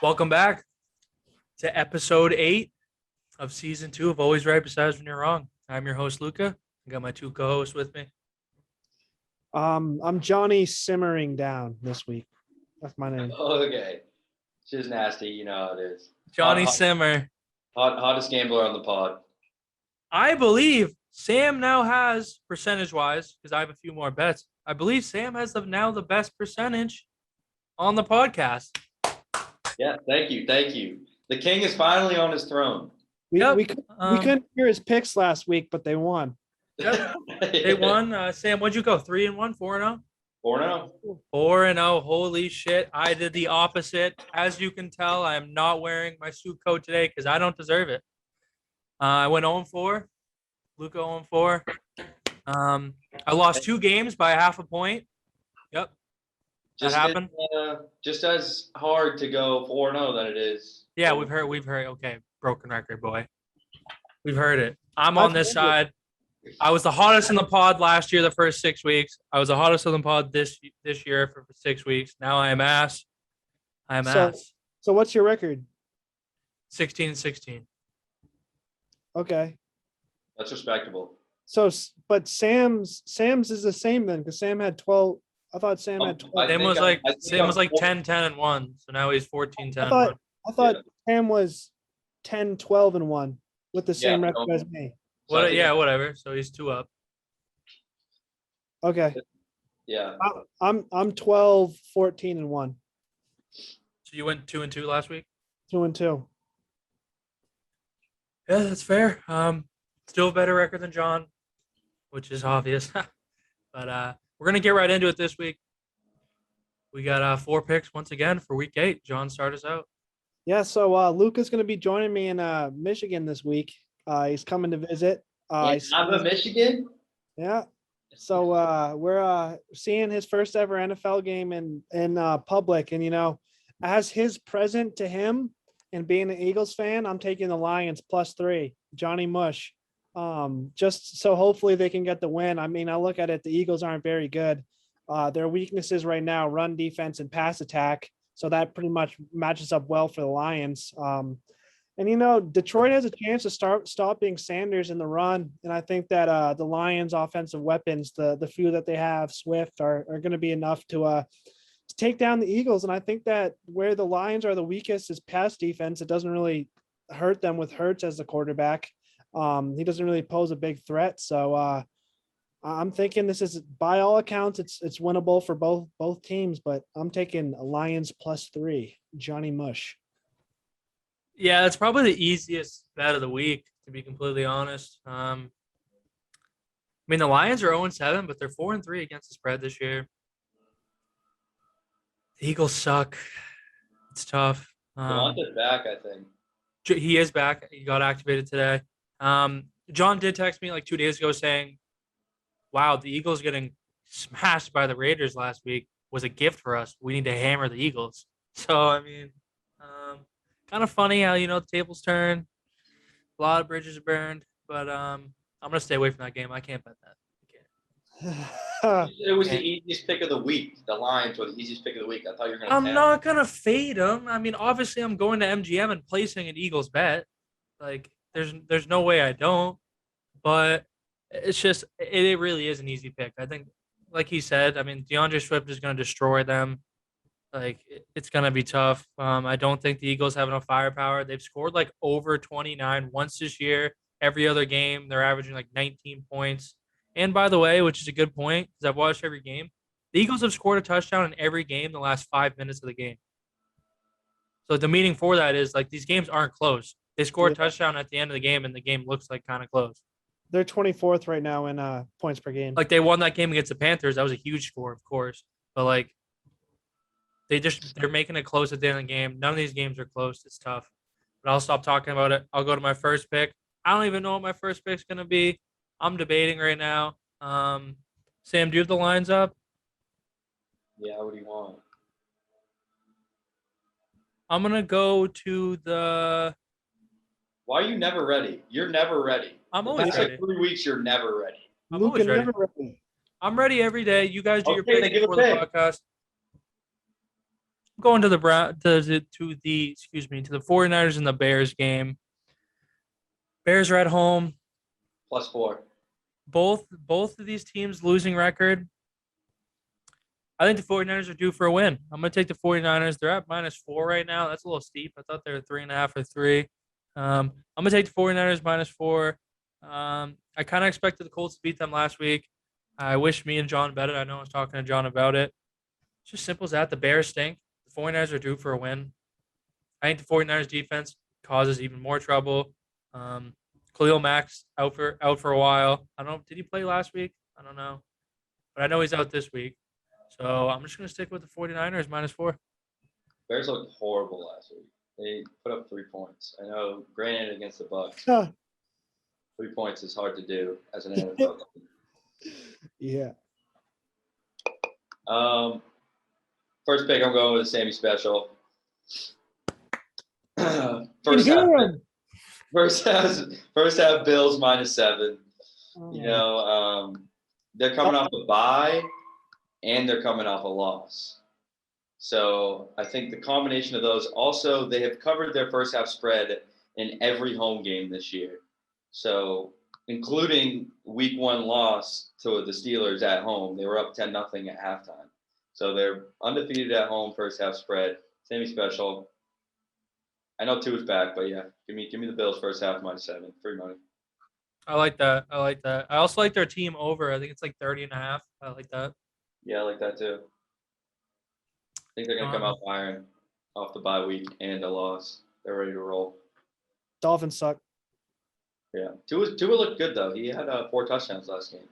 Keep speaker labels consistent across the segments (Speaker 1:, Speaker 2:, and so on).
Speaker 1: Welcome back to episode 8 of season 2 of Always Right Besides When You're Wrong. I'm your host, Luca. I got my two co-hosts with me.
Speaker 2: I'm Johnny Simmering Down this week. That's my name.
Speaker 3: Okay. It's just nasty. You know how it is.
Speaker 1: Johnny Simmer.
Speaker 3: Hottest gambler on the pod.
Speaker 1: I believe Sam now has, percentage-wise, because I have a few more bets, I believe Sam has now the best percentage on the podcast.
Speaker 3: Yeah, thank you. The king is finally on his throne.
Speaker 2: We couldn't hear his picks last week, but they won.
Speaker 1: Yep. They won. Sam, what'd you go? 3-1, 4-0?
Speaker 3: 4-0.
Speaker 1: 4-0. Holy shit. I did the opposite. As you can tell, I am not wearing my suit coat today because I don't deserve it. I went 0-4. Luca 0-4. I lost 2 games by half a point. Yep. That happened.
Speaker 3: Just as hard to go 4-0 than it is.
Speaker 1: Yeah, we've heard. Okay, broken record, boy. We've heard it. I'm on this side. I was the hottest in the pod last year, the first 6 weeks. I was the hottest in the pod this year for 6 weeks. Now I am ass.
Speaker 2: So what's your record?
Speaker 1: 16-16.
Speaker 2: Okay.
Speaker 3: That's respectable.
Speaker 2: So, but Sam's is the same then, because Sam had 12. I thought Sam had 12.
Speaker 1: Sam was like 10-10-1. So now he's 14-10-1.
Speaker 2: I thought Sam was 10-12-1 with the same record as me.
Speaker 1: Whatever. So he's 2 up.
Speaker 2: Okay.
Speaker 3: Yeah.
Speaker 2: I'm 12-14-1.
Speaker 1: So you went 2-2 last week?
Speaker 2: 2-2.
Speaker 1: Yeah, that's fair. Still a better record than John, which is obvious. But we're gonna get right into it this week. We got 4 picks once again for week 8. John, start us out.
Speaker 2: Yeah, so Luca's going to be joining me in Michigan this week. He's coming to visit.
Speaker 3: I'm in Michigan?
Speaker 2: Yeah. So we're seeing his first ever NFL game in public. And, you know, as his present to him and being an Eagles fan, I'm taking the Lions +3, Johnny Mush. Just so hopefully they can get the win. I mean, I look at it, the Eagles aren't very good. Their weaknesses right now, run defense and pass attack. So that pretty much matches up well for the Lions. And, you know, Detroit has a chance to stop being Sanders in the run. And I think that the Lions offensive weapons, the few that they have, Swift, are going to be enough to take down the Eagles. And I think that where the Lions are the weakest is pass defense. It doesn't really hurt them with Hurts as the quarterback. He doesn't really pose a big threat. So I'm thinking this is, by all accounts, it's winnable for both teams, but I'm taking Lions +3, Johnny Mush.
Speaker 1: Yeah, that's probably the easiest bet of the week, to be completely honest. I mean, the Lions are 0-7, but they're 4-3 against the spread this year. The Eagles suck. It's tough.
Speaker 3: Devonta's back, I think.
Speaker 1: He is back. He got activated today. John did text me like 2 days ago saying, wow, the Eagles getting smashed by the Raiders last week was a gift for us. We need to hammer the Eagles. So, I mean, kind of funny how, you know, the tables turn. A lot of bridges are burned. But I'm going to stay away from that game. I can't bet that.
Speaker 3: It was the easiest pick of the week. The Lions were the easiest pick of the week. I thought you were going to.
Speaker 1: I'm not going to fade them. I mean, obviously, I'm going to MGM and placing an Eagles bet. Like, there's no way I don't. But it's just, it really is an easy pick. I think, like he said, I mean, DeAndre Swift is going to destroy them. Like, it's going to be tough. I don't think the Eagles have enough firepower. They've scored like over 29 once this year. Every other game, they're averaging like 19 points. And by the way, which is a good point, because I've watched every game, the Eagles have scored a touchdown in every game the last 5 minutes of the game. So the meaning for that is, like, these games aren't close. They score a touchdown at the end of the game, and the game looks like kind of close.
Speaker 2: They're 24th right now in points per game.
Speaker 1: Like, they won that game against the Panthers. That was a huge score, of course. But, like, they're making it close at the end of the game. None of these games are close. It's tough. But I'll stop talking about it. I'll go to my first pick. I don't even know what my first pick's going to be. I'm debating right now. Sam, do you have the lines up?
Speaker 3: Yeah, what do you want?
Speaker 1: I'm going to go to the
Speaker 3: Why are you never ready? You're never ready.
Speaker 1: I'm always
Speaker 3: It's
Speaker 1: ready.
Speaker 3: like 3 weeks, you're never ready.
Speaker 1: I'm always ready.
Speaker 2: Never ready.
Speaker 1: I'm ready every day. You guys do your
Speaker 3: Okay,
Speaker 1: picks
Speaker 3: give a
Speaker 1: before the
Speaker 3: pick.
Speaker 1: podcast. I'm going to the to the 49ers and the Bears game. Bears are at home.
Speaker 3: +4.
Speaker 1: Both of these teams losing record. I think the 49ers are due for a win. I'm going to take the 49ers. They're at -4 right now. That's a little steep. I thought they were 3.5 or 3. I'm going to take the 49ers -4. I kind of expected the Colts to beat them last week. I wish me and John bet it. I know I was talking to John about it. It's just simple as that. The Bears stink. The 49ers are due for a win. I think the 49ers defense causes even more trouble. Khalil Mack's out for a while. I don't know. Did he play last week? I don't know. But I know he's out this week. So I'm just going to stick with the 49ers -4.
Speaker 3: Bears looked horrible last week. They put up 3 points. I know, granted, against the Bucks,
Speaker 2: Huh.
Speaker 3: 3 points is hard to do as an NFL team.
Speaker 2: Yeah.
Speaker 3: First pick, I'm going with the Sammy special.
Speaker 2: Can
Speaker 3: First
Speaker 2: hear
Speaker 3: half,
Speaker 2: him.
Speaker 3: first half, Bills -7.
Speaker 2: Oh,
Speaker 3: You know, they're coming off a bye, and they're coming off a loss. So I think the combination of those. Also, they have covered their first half spread in every home game this year. So including week 1 loss to the Steelers at home, they were up 10-0 at halftime. So they're undefeated at home, first half spread. Sammy special. I know 2 is back, but yeah, give me the Bills first half -7. Free money.
Speaker 1: I like that. I also like their team over. I think it's like 30.5. I like that.
Speaker 3: Yeah, I like that too. I think they're gonna come out firing off the bye week and a loss. They're ready to roll.
Speaker 2: Dolphins suck.
Speaker 3: Yeah, Tua looked good though. He had 4 touchdowns last game.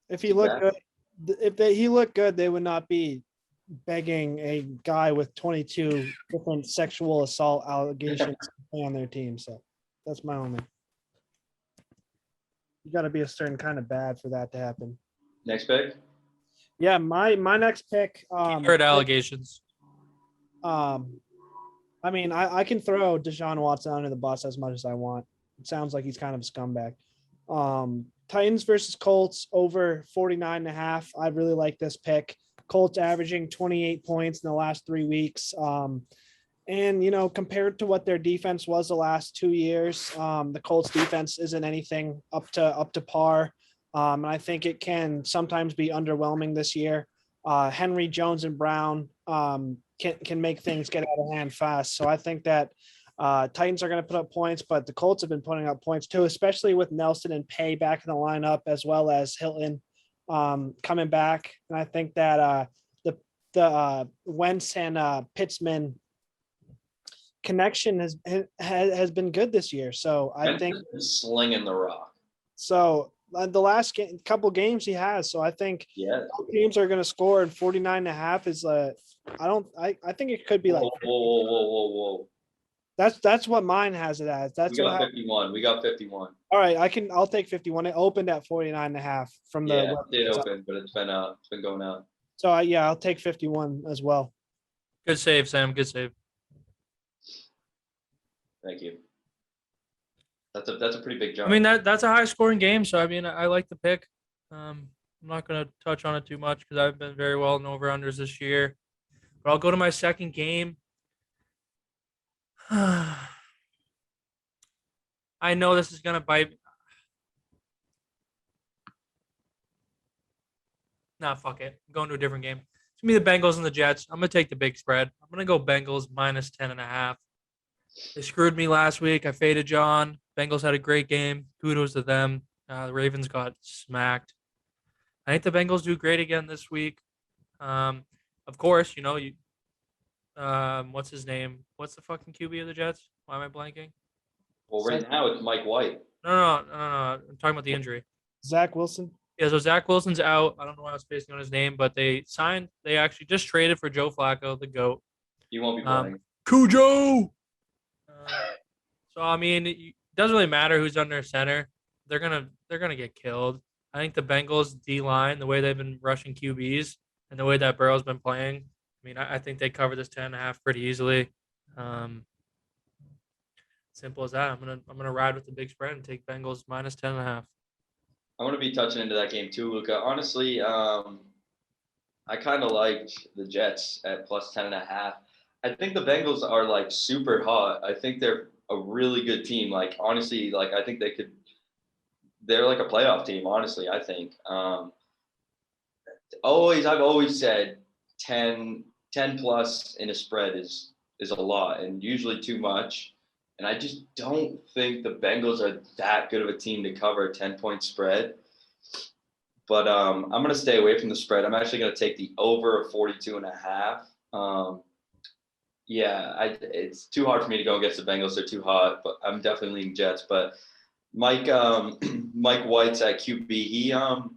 Speaker 2: If he looked
Speaker 3: Exactly.
Speaker 2: good, he looked good, they would not be begging a guy with 22 different sexual assault allegations to play on their team. So that's my only. You got to be a certain kind of bad for that to happen.
Speaker 3: Next pick.
Speaker 2: Yeah, my next pick.
Speaker 1: Keyword allegations.
Speaker 2: I mean, I can throw Deshaun Watson under the bus as much as I want. It sounds like he's kind of a scumbag. Titans versus Colts over 49.5. I really like this pick. Colts averaging 28 points in the last 3 weeks. And, you know, compared to what their defense was the last 2 years, the Colts defense isn't anything up to par. And I think it can sometimes be underwhelming this year. Henry, Jones, and Brown can make things get out of hand fast. So I think that Titans are going to put up points, but the Colts have been putting up points too, especially with Nelson and Pay back in the lineup, as well as Hilton coming back. And I think that the Wentz and Pittsman connection has been good this year. So I think
Speaker 3: slinging the rock.
Speaker 2: So the last couple games he has. So I think teams are going to score, and 49.5 is I think it could be like
Speaker 3: whoa.
Speaker 2: That's what mine has it as. That's
Speaker 3: we got
Speaker 2: what
Speaker 3: 51. We got 51.
Speaker 2: All right, I'll take 51. It opened at 49.5 from the
Speaker 3: it did open, but it's been going out.
Speaker 2: So I'll take 51 as well.
Speaker 1: Good save, Sam. Good save.
Speaker 3: Thank you. That's a pretty big jump.
Speaker 1: I mean that's a high scoring game, so I mean I like the pick. I'm not gonna touch on it too much because I've been very well in over unders this year. But I'll go to my second game. I know this is gonna bite. Nah, fuck it. I'm going to a different game. It's gonna be the Bengals and the Jets. I'm gonna take the big spread. I'm gonna go Bengals -10.5. They screwed me last week. I faded John. Bengals had a great game. Kudos to them. The Ravens got smacked. I think the Bengals do great again this week. Of course, you know, what's his name? What's the fucking QB of the Jets? Why am I blanking?
Speaker 3: Well, right now it's Mike White.
Speaker 1: No. I'm talking about the injury.
Speaker 2: Zach Wilson.
Speaker 1: Yeah, so Zach Wilson's out. I don't know why I was spacing on his name, but they actually just traded for Joe Flacco, the GOAT.
Speaker 3: You won't be playing.
Speaker 1: Cujo! So I mean, it doesn't really matter who's under center. They're gonna get killed. I think the Bengals D line, the way they've been rushing QBs, and the way that Burrow's been playing, I mean, I think they cover this 10.5 pretty easily. Simple as that. I'm gonna ride with the big spread and take Bengals -10.5.
Speaker 3: I want to be touching into that game too, Luca. Honestly, I kind of liked the Jets at plus 10.5. I think the Bengals are like super hot. I think they're a really good team. Like honestly, like I think they're like a playoff team. Honestly, I think. I've always said 10 plus in a spread is a lot and usually too much. And I just don't think the Bengals are that good of a team to cover a 10-point spread. But I'm going to stay away from the spread. I'm actually going to take the over of 42.5. It's too hard for me to go against the Bengals. They're too hot, but I'm definitely leaning Jets. But Mike White's at QB.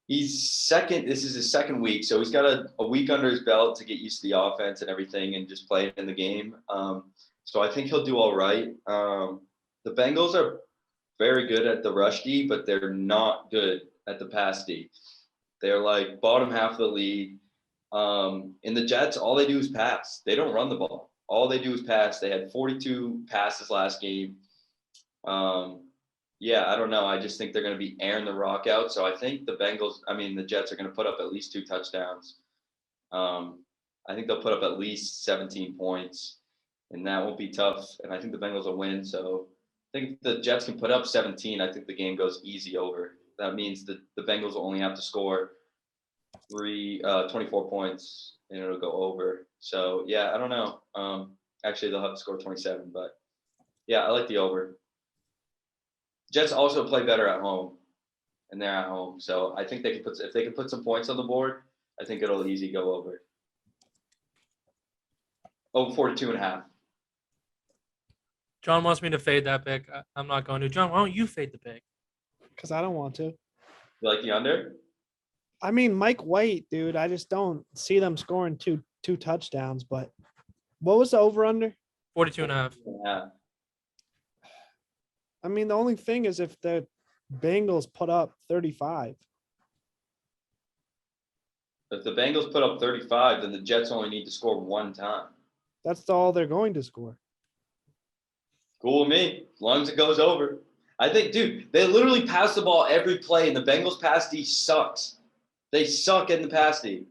Speaker 3: He's second. This is his second week, so he's got a week under his belt to get used to the offense and everything and just play in the game. So I think he'll do all right. The Bengals are very good at the rush D, but they're not good at the pass D. They're like bottom half of the league. In the Jets, all they do is pass. They don't run the ball. All they do is pass. They had 42 passes last game. I don't know. I just think they're going to be airing the rock out. So I think the Jets are going to put up at least 2 touchdowns. I think they'll put up at least 17 points, and that won't be tough. And I think the Bengals will win. So I think if the Jets can put up 17, I think the game goes easy over. That means that the Bengals will only have to score 24 points, and it'll go over. So, I don't know. Actually, they'll have to score 27, but I like the over. Jets also play better at home, and they're at home. So I think if they can put some points on the board, I think it'll easy go over. Over 42.5.
Speaker 1: John wants me to fade that pick. I'm not going to. John, why don't you fade the pick?
Speaker 2: Because I don't want to.
Speaker 3: You like the under?
Speaker 2: I mean, Mike White, dude, I just don't see them scoring two touchdowns. But what was the over-under?
Speaker 1: 42.5.
Speaker 3: Yeah.
Speaker 2: I mean, the only thing is if the Bengals put up 35.
Speaker 3: If the Bengals put up 35, then the Jets only need to score 1 time.
Speaker 2: That's all they're going to score.
Speaker 3: Cool with me, as long as it goes over. I think, dude, they literally pass the ball every play, and the Bengals pass D sucks. They suck in the pass D.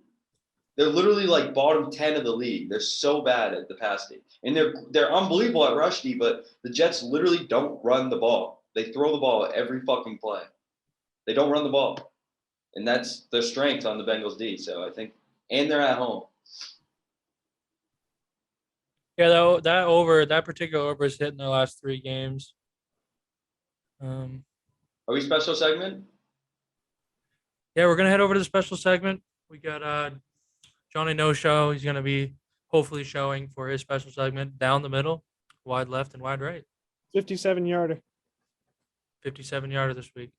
Speaker 3: They're literally like bottom 10 of the league. They're so bad at the pass D. And they're unbelievable at rush D, but the Jets literally don't run the ball. They throw the ball every fucking play. They don't run the ball. And that's their strength on the Bengals D. So I think, and they're at home.
Speaker 1: Yeah, that particular over is hit in their last 3 games.
Speaker 3: Are we special segment?
Speaker 1: Yeah, we're gonna head over to the special segment. We got Johnny No Show. He's gonna be hopefully showing for his special segment down the middle, wide left and wide right.
Speaker 2: 57-yarder.
Speaker 1: 57-yarder this week.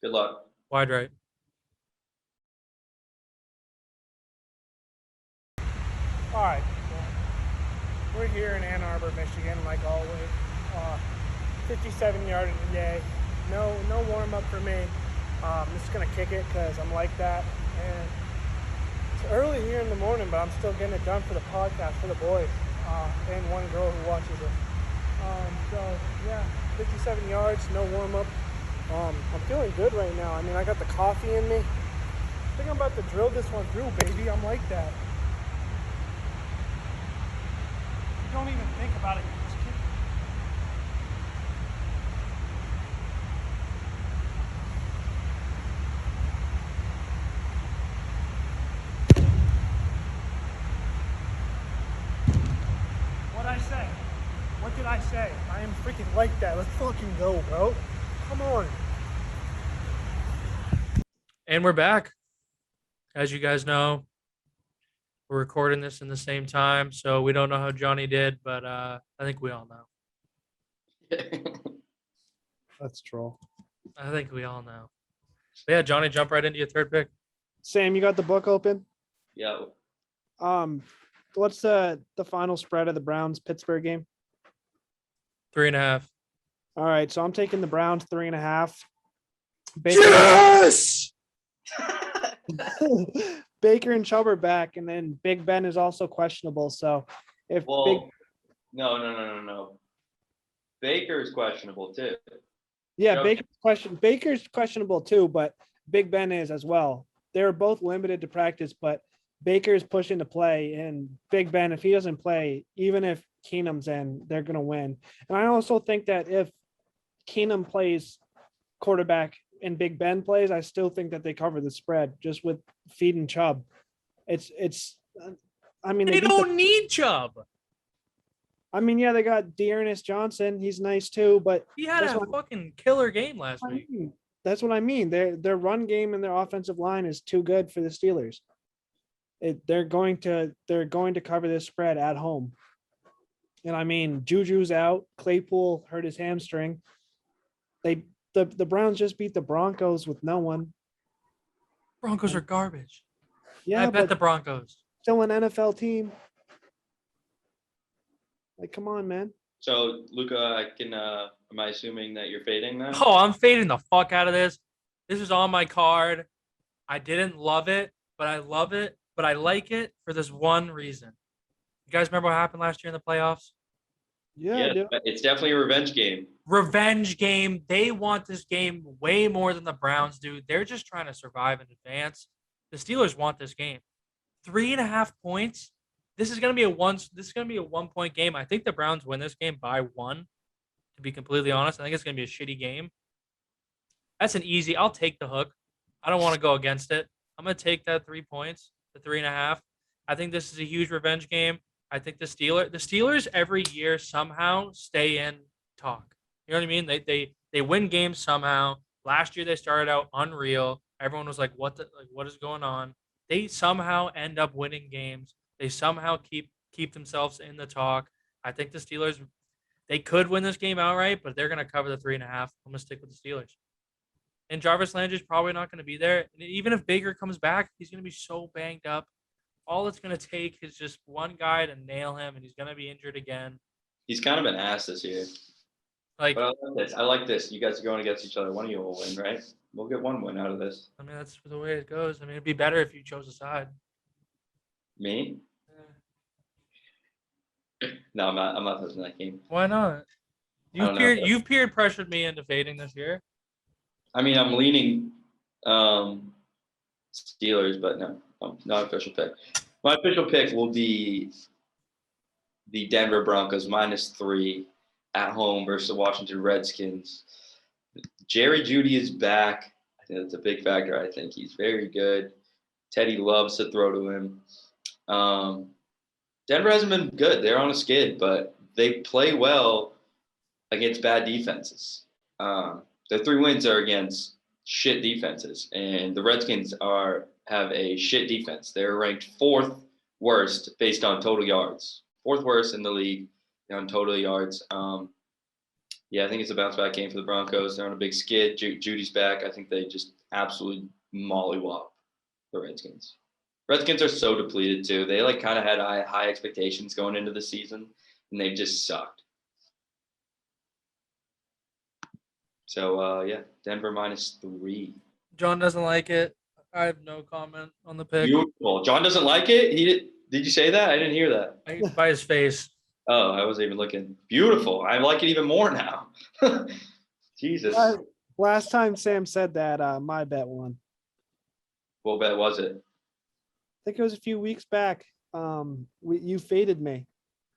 Speaker 3: Good luck.
Speaker 1: Wide right.
Speaker 2: All right. We're here in Ann Arbor, Michigan, like always. 57-yarder today. No warm-up for me. I'm just going to kick it because I'm like that. And it's early here in the morning, but I'm still getting it done for the podcast for the boys and one girl who watches it. 57 yards, no warm-up. I'm feeling good right now. I mean, I got the coffee in me. I think I'm about to drill this one through, baby. I'm like that. You don't even think about it. You just kick it. What'd I say? What did I say? I am freaking like that. Let's fucking go, bro. Come on.
Speaker 1: And we're back. As you guys know, we're recording this in the same time, so we don't know how Johnny did, but I think we all know.
Speaker 2: That's troll.
Speaker 1: I think we all know. But yeah, Johnny, jump right into your third pick.
Speaker 2: Sam, you got the book open?
Speaker 3: Yeah.
Speaker 2: What's the final spread of the Browns Pittsburgh game?
Speaker 1: 3.5.
Speaker 2: All right, so I'm taking the Browns 3.5.
Speaker 1: Yes!
Speaker 2: Baker and Chubb are back, and then Big Ben is also questionable. So if
Speaker 3: no. Baker's questionable too.
Speaker 2: Yeah,
Speaker 3: Chubb.
Speaker 2: Baker's questionable too, but Big Ben is as well. they're both limited to practice, but Baker's pushing to play, and Big Ben, if he doesn't play, even if Keenum's in, they're going to win. And I also think that if Keenum plays quarterback and Big Ben plays, I still think that they cover the spread just with feeding Chubb. I mean,
Speaker 1: They don't need Chubb.
Speaker 2: I mean, yeah, they got Dearness Johnson. He's nice too, but
Speaker 1: He had a fucking killer game last week.
Speaker 2: that's what I mean. Their run game and their offensive line is too good for the Steelers. They're going to cover this spread at home. And I mean, Juju's out. Claypool hurt his hamstring. The Browns just beat the Broncos with no one.
Speaker 1: Broncos are garbage.
Speaker 2: Yeah,
Speaker 1: I bet
Speaker 2: but
Speaker 1: the Broncos.
Speaker 2: still an NFL team. Like, come on, man.
Speaker 3: So, Luca, am I assuming that you're fading that?
Speaker 1: Oh, I'm fading the fuck out of this. This is on my card. I didn't love it, but I love it. But I like it for this one reason. You guys remember what happened last year in the playoffs?
Speaker 2: Yeah, dude.
Speaker 3: It's definitely a revenge game.
Speaker 1: Revenge game. They want this game way more than the Browns do. They're just trying to survive and advance. The Steelers want this game. 3.5 points. This is gonna be a 1 point game. I think the Browns win this game by 1. To be completely honest, I think it's gonna be a shitty game. That's an easy. I'll take the hook. I don't want to go against it. I'm gonna take that 3 points, the 3.5. I think this is a huge revenge game. I think the Steelers every year somehow stay in talk. You know what I mean? They win games somehow. Last year they started out unreal. Everyone was like, what is going on? They somehow end up winning games. They somehow keep themselves in the talk. I think the Steelers, they could win this game outright, but they're gonna cover the 3.5. I'm gonna stick with the Steelers. And Jarvis Landry's probably not gonna be there. And even if Baker comes back, he's gonna be so banged up. All it's going to take is just one guy to nail him, and he's going to be injured again.
Speaker 3: He's kind of an ass this year.
Speaker 1: Like,
Speaker 3: but I like this. You guys are going against each other. One of you will win, right? We'll get one win out of this.
Speaker 1: I mean, that's the way it goes. I mean, it'd be better if you chose a side.
Speaker 3: Me? No, I'm not touching that game.
Speaker 1: Why not? You've peer pressured me into fading this year.
Speaker 3: I mean, I'm leaning Steelers, but no, not official pick. My official pick will be the Denver Broncos -3 at home versus the Washington Redskins. Jerry Jeudy is back. I think that's a big factor. I think he's very good. Teddy loves to throw to him. Denver hasn't been good. They're on a skid, but they play well against bad defenses. Their 3 wins are against shit defenses, and the Redskins have a shit defense. They're ranked 4th worst based on total yards. 4th worst in the league on total yards. Yeah, I think it's a bounce back game for the Broncos. They're on a big skid. Judy's back. I think they just absolutely mollywop the Redskins. Redskins are so depleted too. They kind of had high expectations going into the season, and they've just sucked. So yeah, Denver -3.
Speaker 1: John doesn't like it. I have no comment on the pick.
Speaker 3: Beautiful. John doesn't like it. Did you say that? I didn't hear that.
Speaker 1: By his face.
Speaker 3: Oh, I wasn't even looking. Beautiful. I like it even more now. Jesus.
Speaker 2: Last time Sam said that, my bet won.
Speaker 3: What bet was it?
Speaker 2: I think it was a few weeks back. You faded me.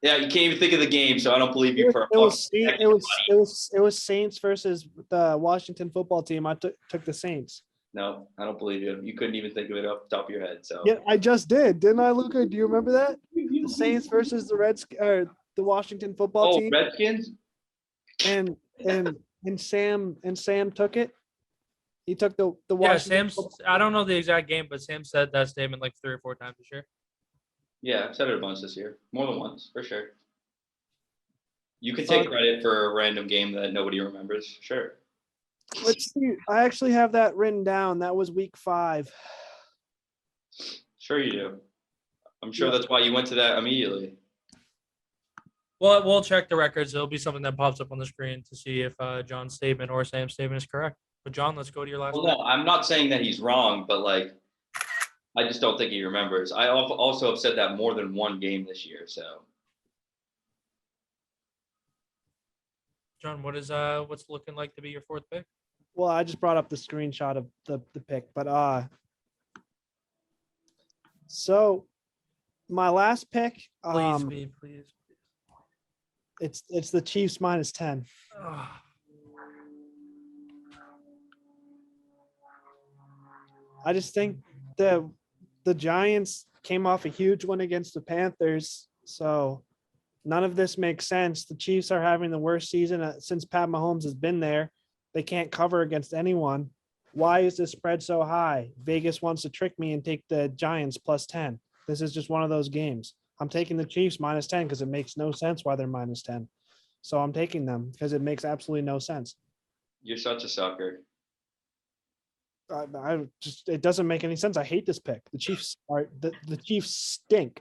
Speaker 3: Yeah, you can't even think of the game, so I don't believe you.
Speaker 2: It was Saints versus the Washington football team. I took the Saints.
Speaker 3: No, I don't believe you. You couldn't even think of it off the top of your head. So
Speaker 2: yeah, I just did, didn't I, Luca? Do you remember that? The Saints versus the Washington football team.
Speaker 3: Oh, Redskins.
Speaker 2: And Sam took it. He took the
Speaker 1: Washington. Yeah, I don't know the exact game, but Sam said that statement like 3 or 4 times this year.
Speaker 3: Yeah, I've said it a bunch this year. More than once, for sure. You can take credit for a random game that nobody remembers. Sure.
Speaker 2: Let's see. I actually have that written down. That was week 5.
Speaker 3: Sure you do. I'm sure that's why you went to that immediately.
Speaker 1: Well, we'll check the records. It'll be something that pops up on the screen to see if John's statement or Sam's statement is correct. But John, let's go to your last.
Speaker 3: Well, no, I'm not saying that he's wrong, but I just don't think he remembers. I also have said that more than one game this year. So,
Speaker 1: John, what's looking like to be your 4th pick?
Speaker 2: Well, I just brought up the screenshot of the pick, but So my last pick,
Speaker 1: Please be, please.
Speaker 2: it's the Chiefs -10.
Speaker 1: Ugh.
Speaker 2: I just think the Giants came off a huge win against the Panthers, so none of this makes sense. The Chiefs are having the worst season since Pat Mahomes has been there. They can't cover against anyone. Why is the spread so high? Vegas wants to trick me and take the Giants +10. This is just one of those games. I'm taking the Chiefs -10 because it makes no sense why they're -10. So I'm taking them because it makes absolutely no sense.
Speaker 3: You're such a sucker.
Speaker 2: I just it doesn't make any sense. I hate this pick. The Chiefs are the Chiefs stink.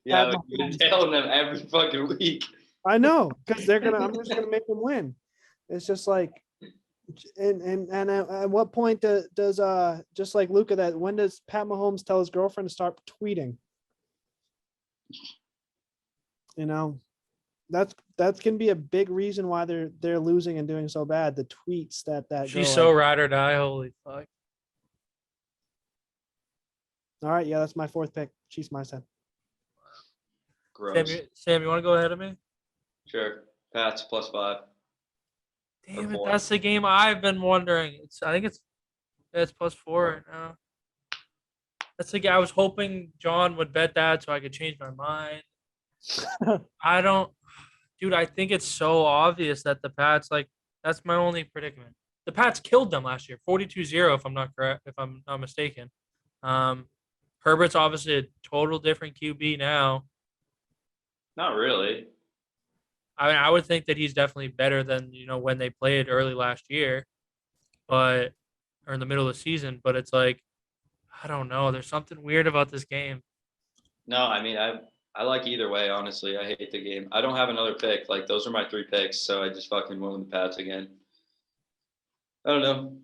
Speaker 3: Yeah,
Speaker 2: Pat
Speaker 3: you've been
Speaker 2: Mahomes-
Speaker 3: telling them every fucking week.
Speaker 2: I know because I'm just gonna make them win. It's just like, and at what point does just like Luca, that when does Pat Mahomes tell his girlfriend to start tweeting? You know, that can be a big reason why they're losing and doing so bad. The tweets that
Speaker 1: She's
Speaker 2: girl
Speaker 1: so
Speaker 2: has.
Speaker 1: ride or die. Holy fuck.
Speaker 2: All right, yeah, that's my fourth pick. Chiefs -10.
Speaker 3: Gross.
Speaker 1: Sam, you want to go ahead of me?
Speaker 3: Sure. Pats +5.
Speaker 1: Damn it,
Speaker 3: four.
Speaker 1: that's the game I've been wondering. I think it's +4 right now. That's the game I was hoping John would bet that so I could change my mind. I don't, dude. I think it's so obvious that the Pats, like, that's my only predicament. The Pats killed them last year, 42-0, if I'm not correct, if I'm not mistaken. Herbert's obviously a total different QB now.
Speaker 3: Not really.
Speaker 1: I mean, I would think that he's definitely better than when they played early last year, or in the middle of the season. But it's like, I don't know. There's something weird about this game.
Speaker 3: No, I mean I like either way, honestly. I hate the game. I don't have another pick. Like those are my 3 picks, so I just fucking went with the Pats again. I don't know.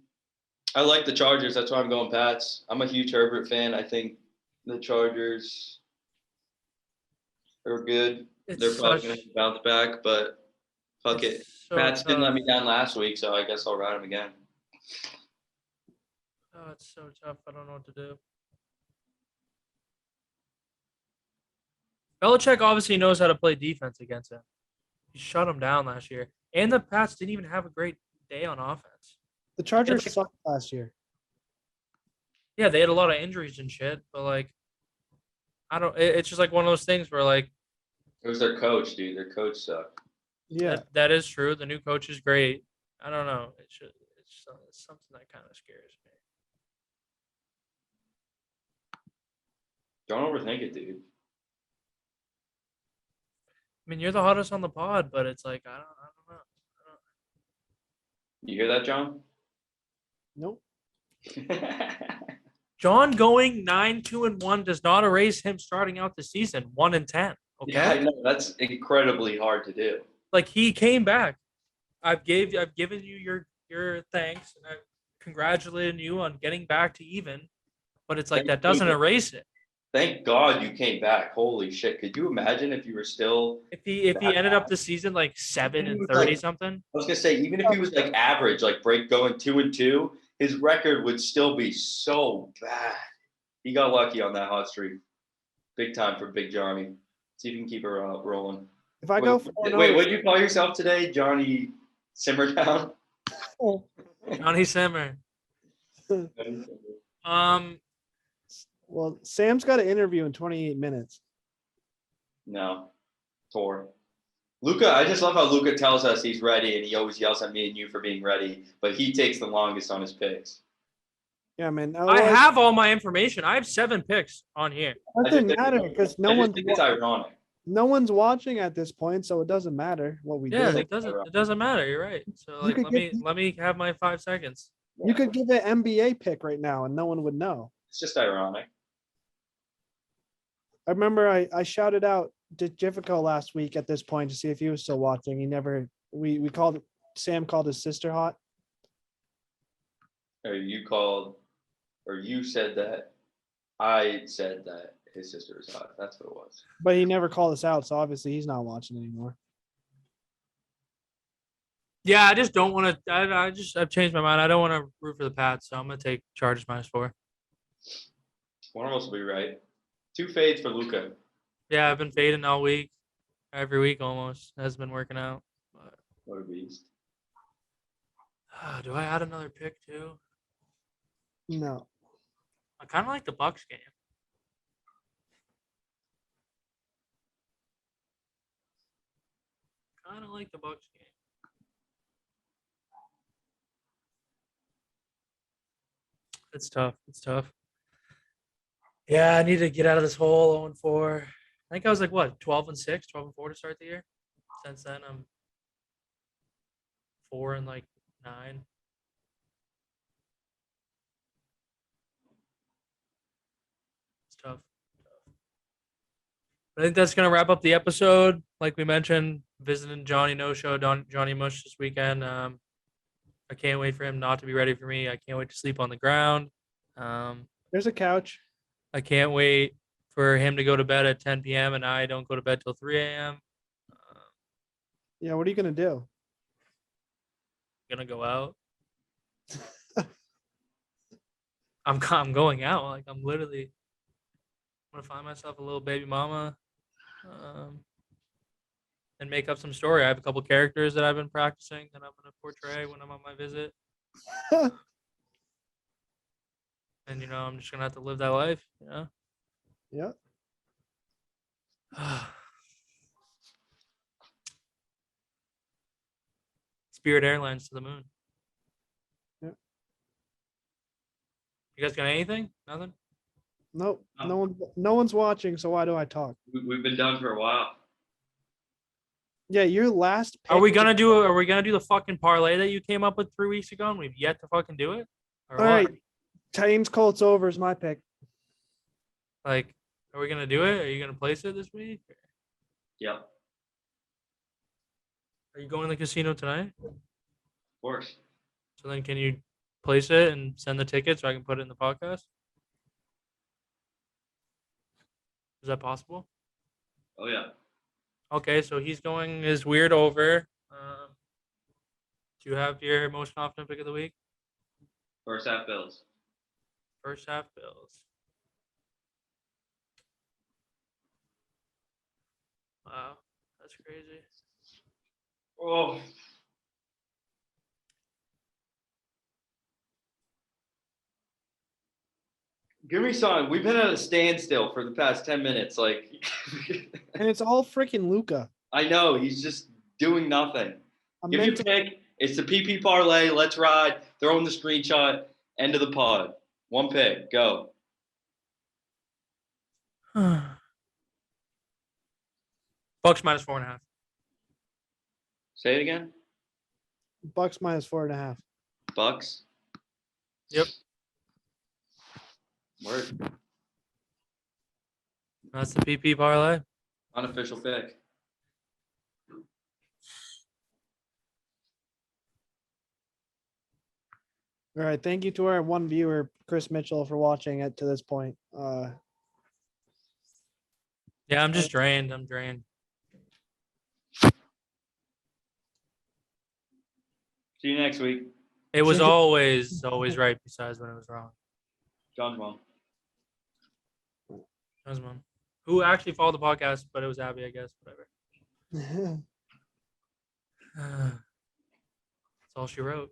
Speaker 3: I like the Chargers. That's why I'm going Pats. I'm a huge Herbert fan. I think the Chargers are good. They're probably going to bounce back, but fuck it. Pats didn't let me down last week, so I guess I'll ride them again.
Speaker 1: Oh, it's so tough. I don't know what to do. Belichick obviously knows how to play defense against him. He shut him down last year. And the Pats didn't even have a great day on offense.
Speaker 2: The Chargers sucked last year.
Speaker 1: Yeah, they had a lot of injuries and shit, but like, it's just like one of those things where like,
Speaker 3: it was their coach, dude. Their coach sucked.
Speaker 2: Yeah,
Speaker 1: that is true. The new coach is great. I don't know. It's something that kind of scares me.
Speaker 3: Don't overthink it, dude.
Speaker 1: I mean, you're the hottest on the pod, but it's like I don't know.
Speaker 3: You hear that, John?
Speaker 2: nope.
Speaker 1: John going 9-2-1 does not erase him starting out the season 1-10. Okay,
Speaker 3: Yeah, I know. That's incredibly hard to do.
Speaker 1: like he came back. I've given you your thanks and I've congratulated you on getting back to even, but it's like that doesn't erase it.
Speaker 3: Thank God you came back. Holy shit. Could you imagine if you were still
Speaker 1: If he ended up the season like 7-30 something.
Speaker 3: I was gonna say, even if he was like average, like going 2-2, his record would still be so bad. He got lucky on that hot streak. Big time for Big Johnny. See if you can keep her rolling.
Speaker 2: If I go
Speaker 3: Wait, what did you call yourself today? Johnny Simmer Down?
Speaker 1: Johnny Simmer.
Speaker 2: Well, Sam's got an interview in 28 minutes.
Speaker 3: No. Tour. Luca, I just love how Luca tells us he's ready and he always yells at me and you for being ready, but he takes the longest on his picks.
Speaker 2: Yeah, man.
Speaker 1: I have all my information. I have 7 picks on here.
Speaker 2: It doesn't matter because
Speaker 3: It's ironic.
Speaker 2: no one's watching at this point, so it doesn't matter what we
Speaker 1: Yeah,
Speaker 2: do.
Speaker 1: it doesn't matter. You're right. So like, let me have my 5 seconds.
Speaker 2: You could give an NBA pick right now and no one would know.
Speaker 3: It's just ironic.
Speaker 2: I remember I shouted out Diffico last week at this point to see if he was still watching. He never. Sam called his sister hot.
Speaker 3: Or you said that. I said that his sister was hot. That's what it was.
Speaker 2: But he never called us out, so obviously he's not watching anymore.
Speaker 1: Yeah, I just don't want to. I've changed my mind. I don't want to root for the Pats, so I'm gonna take Chargers -4.
Speaker 3: One of us will be right. 2 fades for Luca.
Speaker 1: Yeah, I've been fading all week, every week almost. Has been working out. But,
Speaker 3: What a beast.
Speaker 1: do I add another pick too?
Speaker 2: No.
Speaker 1: I kind of like the Bucks game. Kind of like the Bucks game. It's tough. It's tough. Yeah, I need to get out of this hole 0-4. I think I was like what 12-6, 12-4 to start the year. Since then, I'm 4-9. It's tough. I think that's gonna wrap up the episode. Like we mentioned, visiting Johnny No Show, Johnny Mush this weekend. I can't wait for him not to be ready for me. I can't wait to sleep on the ground.
Speaker 2: There's a couch.
Speaker 1: I can't wait for him to go to bed at 10 p.m. and I don't go to bed till 3 a.m.
Speaker 2: Yeah, what are you gonna do?
Speaker 1: Gonna go out. I'm going out. Like I'm literally gonna find myself a little baby mama, and make up some story. I have a couple characters that I've been practicing that I'm gonna portray when I'm on my visit, and I'm just gonna have to live that life.
Speaker 2: Yeah.
Speaker 1: Spirit Airlines to the moon.
Speaker 2: Yeah.
Speaker 1: You guys got anything? Nothing?
Speaker 2: Nope.
Speaker 3: No.
Speaker 2: No one's watching, so why do I talk?
Speaker 3: We've been done for a while.
Speaker 2: Yeah, your last pick.
Speaker 1: Are we gonna do the fucking parlay that you came up with 3 weeks ago and we've yet to fucking do it? Or
Speaker 2: All
Speaker 1: what?
Speaker 2: right. Titans Colts over is my pick.
Speaker 1: Like, are we gonna do it? Are you gonna place it this week?
Speaker 3: Yep,
Speaker 1: Are you going to the casino tonight?
Speaker 3: of course.
Speaker 1: So then can you place it and send the ticket so I can put it in the podcast? Is that possible?
Speaker 3: Oh yeah.
Speaker 1: Okay, so he's going his weird over. Do you have your most confident pick of the week?
Speaker 3: First half Bills.
Speaker 1: First half Bills. Wow, that's crazy.
Speaker 3: Oh. Give me some. We've been at a standstill for the past 10 minutes. Like,
Speaker 2: And it's all freaking Luca.
Speaker 3: I know he's just doing nothing.
Speaker 2: I'm
Speaker 3: Give me a
Speaker 2: meant to-
Speaker 3: pick. It's the PP parlay. Let's ride. Throw in the screenshot. End of the pod. One pick. Go.
Speaker 1: Bucks minus 4.5.
Speaker 3: Say it again.
Speaker 2: Bucks minus 4.5.
Speaker 3: Bucks.
Speaker 1: Yep.
Speaker 3: Word.
Speaker 1: That's the PP parlay.
Speaker 3: Unofficial pick.
Speaker 2: All right. Thank you to our one viewer, Chris Mitchell, for watching it to this point.
Speaker 1: Yeah, I'm just drained. I'm drained.
Speaker 3: See you next week.
Speaker 1: It was always right besides when it was wrong.
Speaker 3: John's mom.
Speaker 1: That was mom. Who actually followed the podcast, but it was Abby, I guess. Whatever. That's all she wrote.